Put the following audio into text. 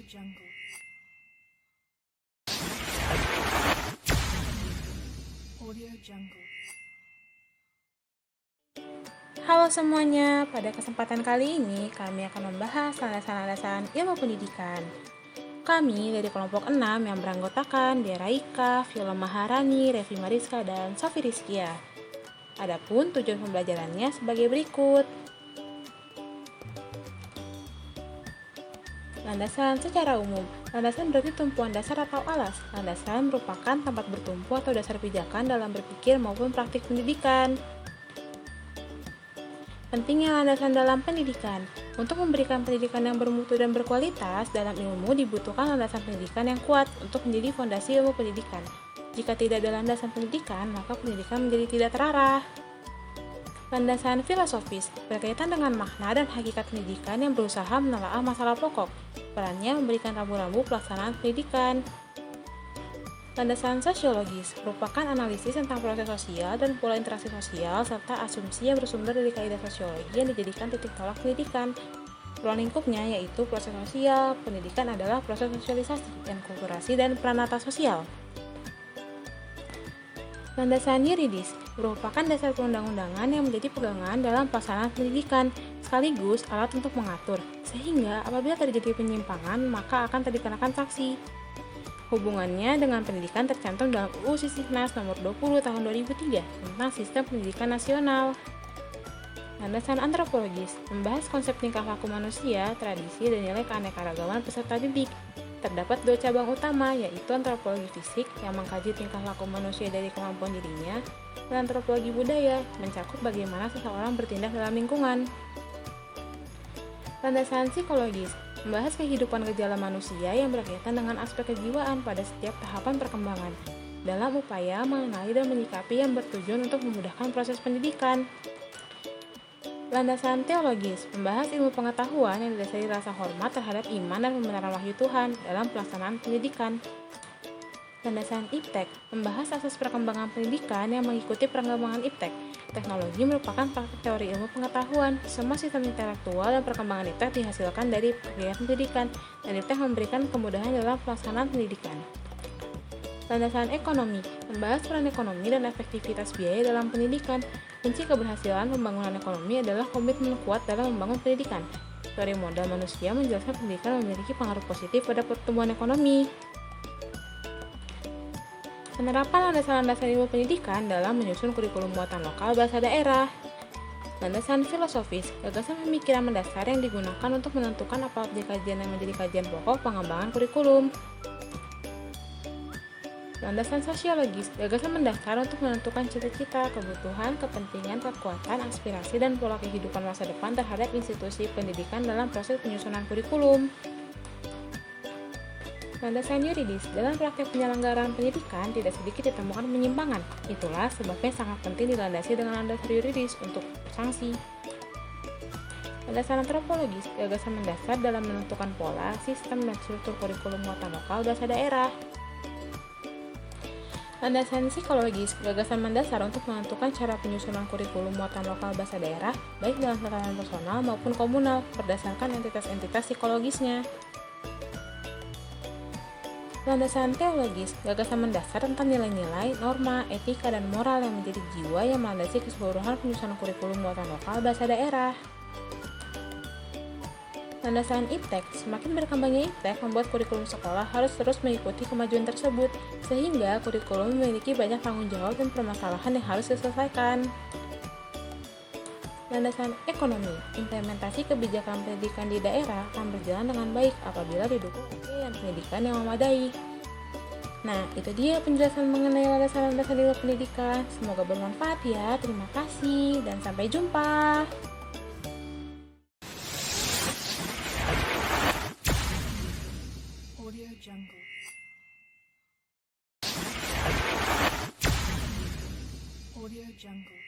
Jungle. Audio Jungle. Halo semuanya, pada kesempatan kali ini kami akan membahas landasan-landasan ilmu pendidikan. Kami dari kelompok 6 yang beranggotakan Dera Ika, Viola Maharani, Revi Mariska, dan Sofi Rizkia. Adapun tujuan pembelajarannya sebagai berikut. Landasan secara umum. Landasan berarti tumpuan dasar atau alas. Landasan merupakan tempat bertumpu atau dasar pijakan dalam berpikir maupun praktik pendidikan. Pentingnya landasan dalam pendidikan. Untuk memberikan pendidikan yang bermutu dan berkualitas, dalam ilmu dibutuhkan landasan pendidikan yang kuat untuk menjadi fondasi ilmu pendidikan. Jika tidak ada landasan pendidikan, maka pendidikan menjadi tidak terarah. Landasan filosofis berkaitan dengan makna dan hakikat pendidikan yang berusaha menelaah masalah pokok. Perannya memberikan rambu-rambu pelaksanaan pendidikan. Landasan sosiologis merupakan analisis tentang proses sosial dan pola interaksi sosial serta asumsi yang bersumber dari kaidah sosiologi yang dijadikan titik tolak pendidikan. Ruang lingkupnya yaitu proses sosial. Pendidikan adalah proses sosialisasi, enkulturasi, dan peranata sosial. Landasan yuridis merupakan dasar perundang-undangan yang menjadi pegangan dalam pelaksanaan pendidikan, sekaligus alat untuk mengatur, sehingga apabila terjadi penyimpangan maka akan dikenakan sanksi. Hubungannya dengan pendidikan tercantum dalam UU Sisdiknas Nomor 20 Tahun 2003 tentang Sistem Pendidikan Nasional. Landasan antropologis membahas konsep tingkah laku manusia, tradisi, dan nilai keanekaragaman peserta didik. Terdapat dua cabang utama, yaitu antropologi fisik yang mengkaji tingkah laku manusia dari kemampuan dirinya, dan antropologi budaya mencakup bagaimana seseorang bertindak dalam lingkungan. Landasan psikologis membahas kehidupan gejala manusia yang berkaitan dengan aspek kejiwaan pada setiap tahapan perkembangan, dalam upaya mengenali dan menyikapi yang bertujuan untuk memudahkan proses pendidikan. Landasan teologis membahas ilmu pengetahuan yang didasari rasa hormat terhadap iman dan pembenaran wahyu Tuhan dalam pelaksanaan pendidikan. Landasan iptek membahas asas perkembangan pendidikan yang mengikuti perkembangan iptek. Teknologi merupakan praktik teori ilmu pengetahuan. Semua sistem intelektual dan perkembangan iptek dihasilkan dari kegiatan pendidikan, dan iptek memberikan kemudahan dalam pelaksanaan pendidikan. Landasan ekonomi membahas peran ekonomi dan efektivitas biaya dalam pendidikan. Kunci keberhasilan pembangunan ekonomi adalah komitmen kuat dalam membangun pendidikan. Teori modal manusia menjelaskan pendidikan memiliki pengaruh positif pada pertumbuhan ekonomi. Penerapan landasan-landasan ilmu pendidikan dalam menyusun kurikulum muatan lokal bahasa daerah. Landasan filosofis, gagasan pemikiran mendasar yang digunakan untuk menentukan apa objek kajian yang menjadi kajian pokok pengembangan kurikulum. Landasan sosiologis, gagasan mendasar untuk menentukan cita-cita, kebutuhan, kepentingan, kekuatan, aspirasi, dan pola kehidupan masa depan terhadap institusi pendidikan dalam proses penyusunan kurikulum. Landasan yuridis, dalam praktek penyelenggaraan pendidikan tidak sedikit ditemukan penyimpangan. Itulah sebabnya sangat penting dilandasi dengan landasan yuridis untuk sanksi. Landasan antropologis, gagasan mendasar dalam menentukan pola, sistem, dan struktur kurikulum muatan lokal bahasa daerah. Landasan psikologis, gagasan mendasar untuk menentukan cara penyusunan kurikulum muatan lokal bahasa daerah, baik dalam tatanan personal maupun komunal, berdasarkan entitas-entitas psikologisnya. Landasan teologis, gagasan mendasar tentang nilai-nilai, norma, etika, dan moral yang menjadi jiwa yang melandasi keseluruhan penyusunan kurikulum muatan lokal bahasa daerah. Landasan iptek, semakin berkembangnya iptek membuat kurikulum sekolah harus terus mengikuti kemajuan tersebut, sehingga kurikulum memiliki banyak tanggung jawab dan permasalahan yang harus diselesaikan. Landasan ekonomi, implementasi kebijakan pendidikan di daerah akan berjalan dengan baik apabila didukung biaya pendidikan yang memadai. Nah, itu dia penjelasan mengenai landasan-landasan ilmu pendidikan. Semoga bermanfaat ya. Terima kasih dan sampai jumpa. Audio Jungle. Audio Jungle.